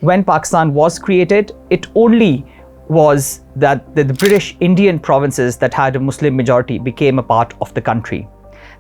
when Pakistan was created, it only was that the British Indian provinces that had a Muslim majority became a part of the country.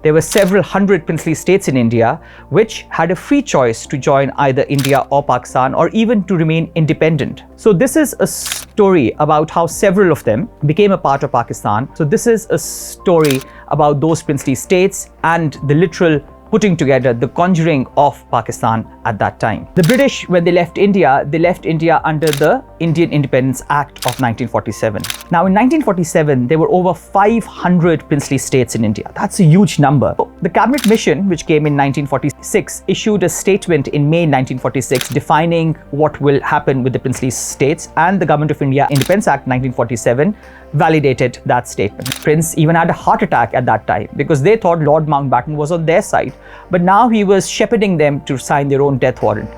There were several hundred princely states in India which had a free choice to join either India or Pakistan, or even to remain independent. So this is a story about how several of them became a part of Pakistan. So this is a story about those princely states and the literal putting together, the conjuring of Pakistan at that time. The British, when they left India under the Indian Independence Act of 1947. Now in 1947, there were over 500 princely states in India. That's a huge number. The cabinet mission, which came in 1946, issued a statement in May 1946 defining what will happen with the princely states, and the Government of India Independence Act 1947 validated that statement. Prince even had a heart attack at that time because they thought Lord Mountbatten was on their side, but now he was shepherding them to sign their own death warrant.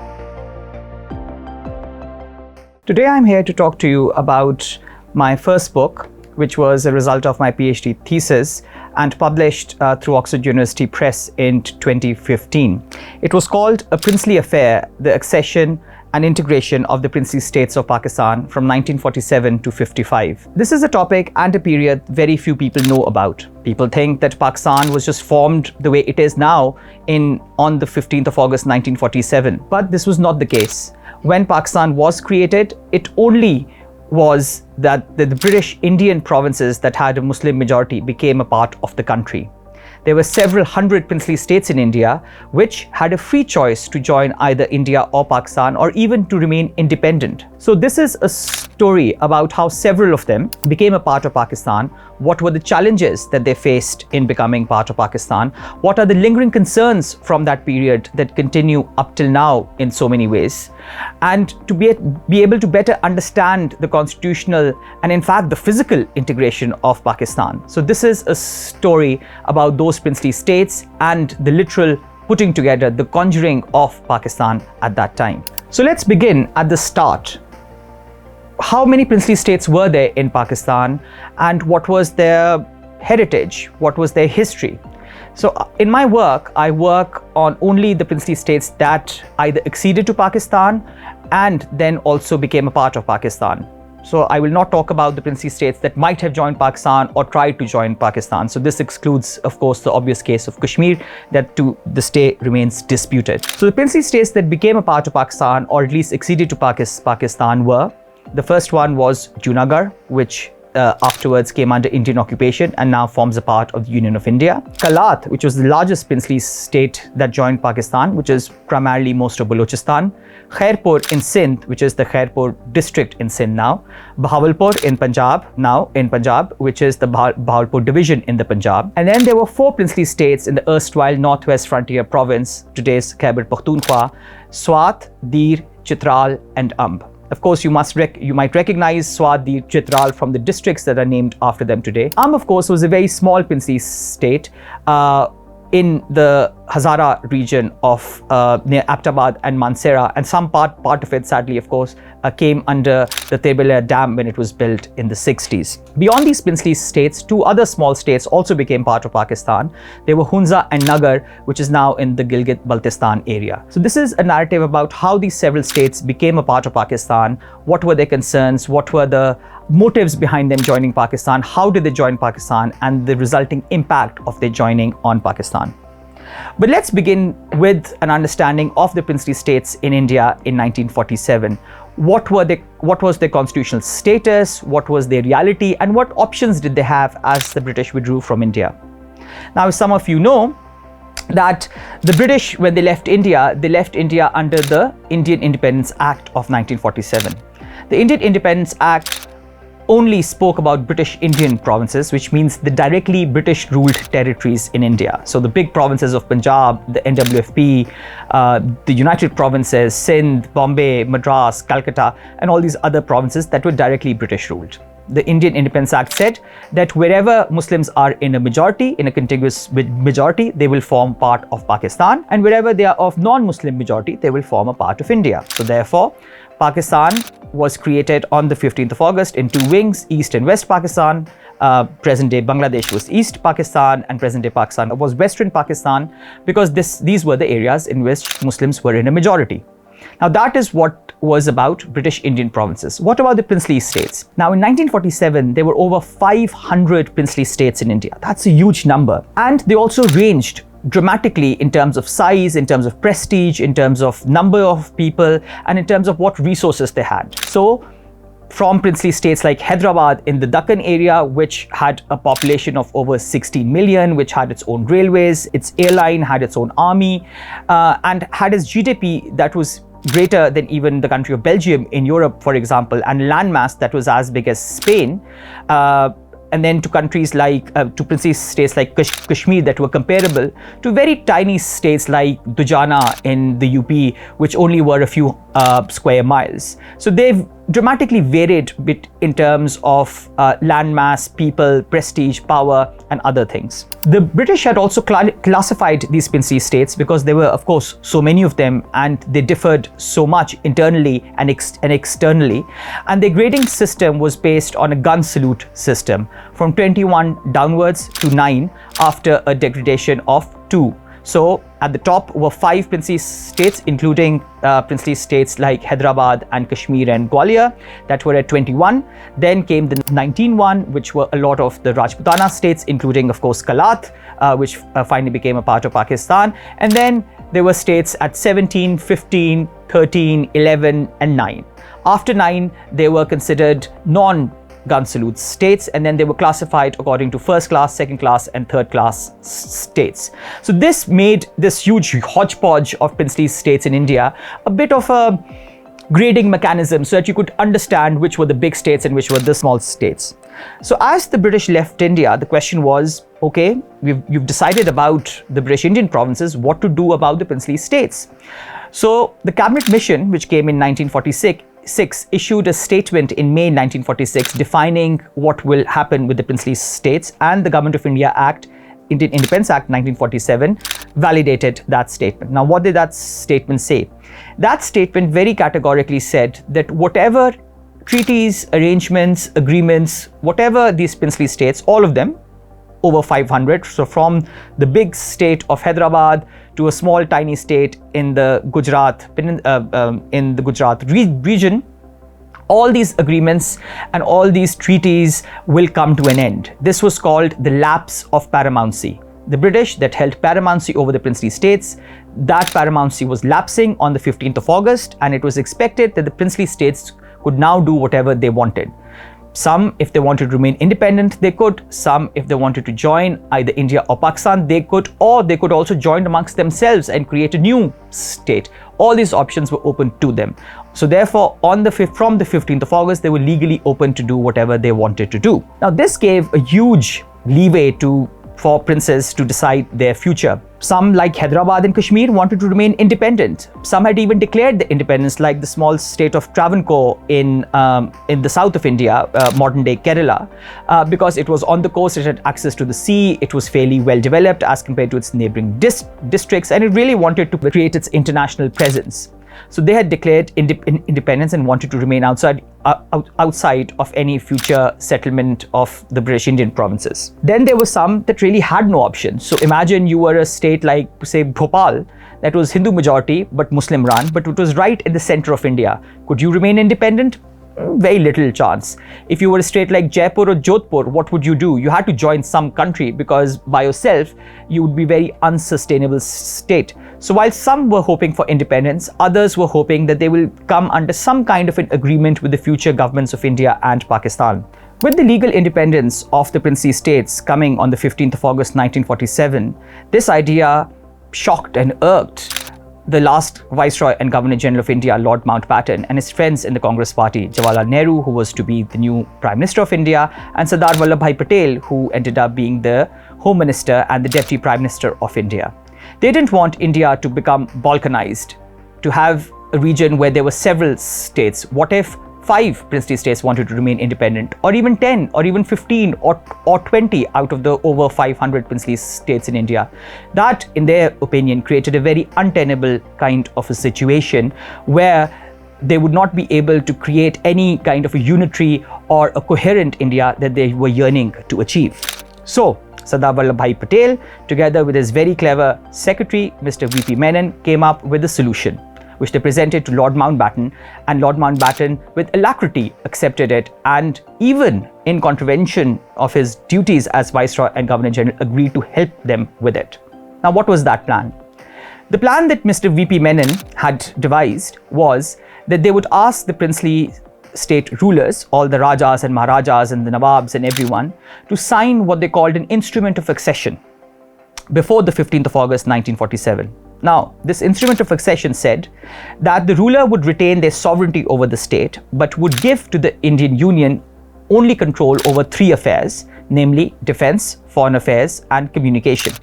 Today I'm here to talk to you about my first book, which was a result of my PhD thesis and published through Oxford University Press in 2015. It was called A Princely Affair: The Accession and Integration of the Princely States of Pakistan from 1947 to 55. This is a topic and a period very few people know about. People think that Pakistan was just formed the way it is now on the 15th of August 1947, but this was not the case. When Pakistan was created, it only was that the British Indian provinces that had a Muslim majority became a part of the country. There were several hundred princely states in India which had a free choice to join either India or Pakistan, or even to remain independent. So this is a story about how several of them became a part of Pakistan, what were the challenges that they faced in becoming part of Pakistan, what are the lingering concerns from that period that continue up till now in so many ways, and to be able to better understand the constitutional and in fact the physical integration of Pakistan. So this is a story about those princely states and the literal putting together, the conjuring of Pakistan at that time. So let's begin at the start. How many princely states were there in Pakistan, and what was their heritage? What was their history? So in my work, I work on only the princely states that either acceded to Pakistan and then also became a part of Pakistan. So I will not talk about the princely states that might have joined Pakistan or tried to join Pakistan. So this excludes, of course, the obvious case of Kashmir that to this day remains disputed. So the princely states that became a part of Pakistan, or at least acceded to Pakistan, were: the first one was Junagadh, which afterwards came under Indian occupation and now forms a part of the Union of India. Kalat, which was the largest princely state that joined Pakistan, which is primarily most of Balochistan. Khairpur in Sindh, which is the Khairpur district in Sindh now. Bahawalpur in Punjab, now in Punjab, which is the Bahawalpur division in the Punjab. And then there were four princely states in the erstwhile Northwest Frontier Province, today's Khyber Pakhtunkhwa: Swat, Dir, Chitral and Amb. Of course, you might recognize Swat, Dir, Chitral from the districts that are named after them today. Amb, of course, was a very small princely state in the Hazara region of near Aptabad and Mansehra, and some part of it, sadly, of course, came under the Tebela Dam when it was built in the 60s. Beyond these princely states, two other small states also became part of Pakistan. They were Hunza and Nagar, which is now in the Gilgit-Baltistan area. So this is a narrative about how these several states became a part of Pakistan, what were their concerns, what were the motives behind them joining Pakistan, how did they join Pakistan, and the resulting impact of their joining on Pakistan. But let's begin with an understanding of the princely states in India in 1947. What was their constitutional status, what was their reality, and what options did they have as the British withdrew from India? Now, as some of you know, that the British, when they left India under the Indian Independence Act of 1947. The Indian Independence Act only spoke about British Indian provinces, which means the directly British ruled territories in India. So the big provinces of Punjab, the NWFP, the United Provinces, Sindh, Bombay, Madras, Calcutta, and all these other provinces that were directly British ruled. The Indian Independence Act said that wherever Muslims are in a majority, in a contiguous majority, they will form part of Pakistan, and wherever they are of non-Muslim majority, they will form a part of India. So therefore, Pakistan was created on the 15th of August in two wings, East and West Pakistan. Present-day Bangladesh was East Pakistan and present-day Pakistan was Western Pakistan, because these were the areas in which Muslims were in a majority. Now that is what was about British Indian provinces. What about the princely states? Now in 1947, there were over 500 princely states in India. That's a huge number. And they also ranged dramatically in terms of size, in terms of prestige, in terms of number of people, and in terms of what resources they had. So from princely states like Hyderabad in the Deccan area, which had a population of over 16 million, which had its own railways, its airline, had its own army, and had its GDP that was greater than even the country of Belgium in Europe, for example, and landmass that was as big as Spain. And then to countries like, to princely states like Kashmir that were comparable to very tiny states like Dujana in the UP, which only were a few square miles. So they've dramatically varied bit in terms of landmass, people, prestige, power, and other things. The British had also classified these princely states because there were, of course, so many of them, and they differed so much internally and externally. And their grading system was based on a gun salute system from 21 downwards to 9 after a degradation of 2. So at the top were 5 princely states, including princely states like Hyderabad and Kashmir and Gwalior that were at 21. Then came the 19 one, which were a lot of the Rajputana states, including, of course, Kalat, which finally became a part of Pakistan. And then there were states at 17, 15, 13, 11, and 9. After 9, they were considered non-gun salute states, and then they were classified according to first class, second class, and third class states. So this made this huge hodgepodge of princely states in India a bit of a grading mechanism so that you could understand which were the big states and which were the small states. So as the British left India, the question was, okay, you've decided about the British Indian provinces, what to do about the princely states? So the cabinet mission, which came in 1946, issued a statement in May 1946 defining what will happen with the princely states, and the Government of India Act, Indian Independence Act 1947, validated that statement. Now, what did that statement say? That statement very categorically said that whatever treaties, arrangements, agreements, whatever these princely states, all of them, over 500, so from the big state of Hyderabad to a small tiny state in the Gujarat region, all these agreements and all these treaties will come to an end. This was called the lapse of paramountcy. The British that held paramountcy over the princely states, that paramountcy was lapsing on the 15th of August, and it was expected that the princely states could now do whatever they wanted. Some, if they wanted to remain independent, they could. Some, if they wanted to join either India or Pakistan, they could, or they could also join amongst themselves and create a new state. All these options were open to them. So therefore, from the 15th of August, they were legally open to do whatever they wanted to do. Now, this gave a huge leeway for princes to decide their future. Some, like Hyderabad and Kashmir, wanted to remain independent. Some had even declared the independence, like the small state of Travancore in the south of India, modern-day Kerala, because it was on the coast, it had access to the sea, it was fairly well developed as compared to its neighboring districts, and it really wanted to create its international presence. So they had declared independence and wanted to remain outside of any future settlement of the British Indian provinces. Then there were some that really had no option. So imagine you were a state like, say, Bhopal, that was Hindu majority but Muslim run, but it was right in the center of India. Could you remain independent? Very little chance. If you were a state like Jaipur or Jodhpur, what would you do? You had to join some country, because by yourself you would be very unsustainable state. So while some were hoping for independence, others were hoping that they will come under some kind of an agreement with the future governments of India and Pakistan. With the legal independence of the princely states coming on the 15th of August 1947, this idea shocked and irked the last Viceroy and Governor General of India, Lord Mountbatten, and his friends in the Congress Party, Jawaharlal Nehru, who was to be the new Prime Minister of India, and Sardar Vallabhbhai Patel, who ended up being the Home Minister and the Deputy Prime Minister of India. They didn't want India to become balkanized, to have a region where there were several states. What if 5 princely states wanted to remain independent, or even 10, or even 15, or 20 out of the over 500 princely states in India? That, in their opinion, created a very untenable kind of a situation where they would not be able to create any kind of a unitary or a coherent India that they were yearning to achieve. So Sardar Vallabhbhai Patel, together with his very clever secretary, Mr. V.P. Menon, came up with a solution. which they presented to Lord Mountbatten, and Lord Mountbatten with alacrity accepted it, and even in contravention of his duties as Viceroy and Governor General, agreed to help them with it. Now, what was that plan? The plan that Mr. V.P. Menon had devised was that they would ask the princely state rulers, all the Rajas and Maharajas and the Nawabs and everyone, to sign what they called an instrument of accession before the 15th of August 1947. Now, this instrument of accession said that the ruler would retain their sovereignty over the state, but would give to the Indian Union only control over three affairs, namely defense, foreign affairs, and communication.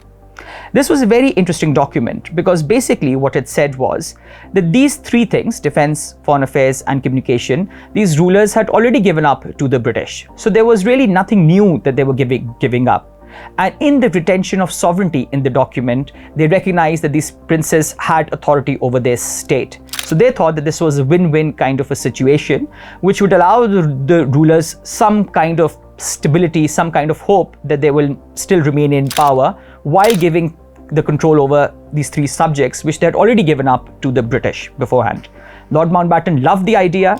This was a very interesting document because basically what it said was that these three things, defense, foreign affairs, and communication, these rulers had already given up to the British. So there was really nothing new that they were giving up. And in the retention of sovereignty in the document, they recognized that these princes had authority over their state. So they thought that this was a win-win kind of a situation, which would allow the rulers some kind of stability, some kind of hope that they will still remain in power while giving the control over these three subjects, which they had already given up to the British beforehand. Lord Mountbatten loved the idea,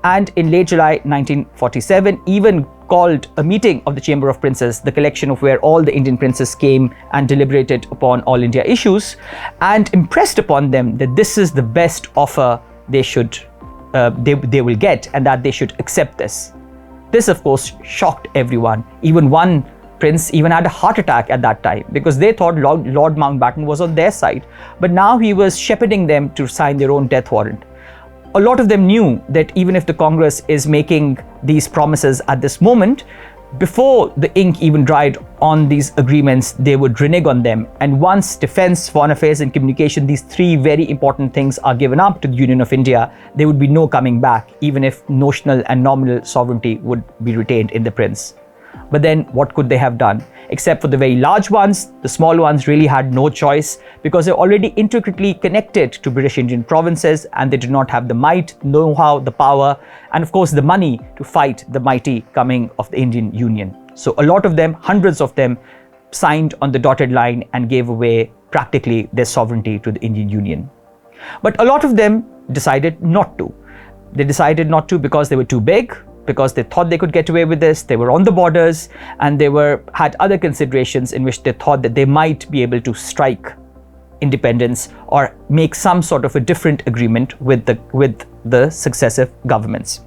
and in late July 1947 even called a meeting of the Chamber of Princes, the collection of where all the Indian princes came and deliberated upon all India issues, and impressed upon them that this is the best offer they will get, and that they should accept this. This, of course, shocked everyone. Even one prince even had a heart attack at that time because they thought Lord Mountbatten was on their side, but now he was shepherding them to sign their own death warrant. A lot of them knew that even if the Congress is making these promises at this moment, before the ink even dried on these agreements, they would renege on them. And once defense, foreign affairs, and communication, these three very important things are given up to the Union of India, there would be no coming back, even if notional and nominal sovereignty would be retained in the prince. But then what could they have done? Except for the very large ones, the small ones really had no choice because they're already intricately connected to British Indian provinces, and they did not have the might, know-how, the power, and of course the money to fight the mighty coming of the Indian Union. So a lot of them, hundreds of them, signed on the dotted line and gave away practically their sovereignty to the Indian Union. But a lot of them decided not to. They decided not to because they were too big, because they thought they could get away with this, they were on the borders, and they had other considerations in which they thought that they might be able to strike independence or make some sort of a different agreement with the successive governments.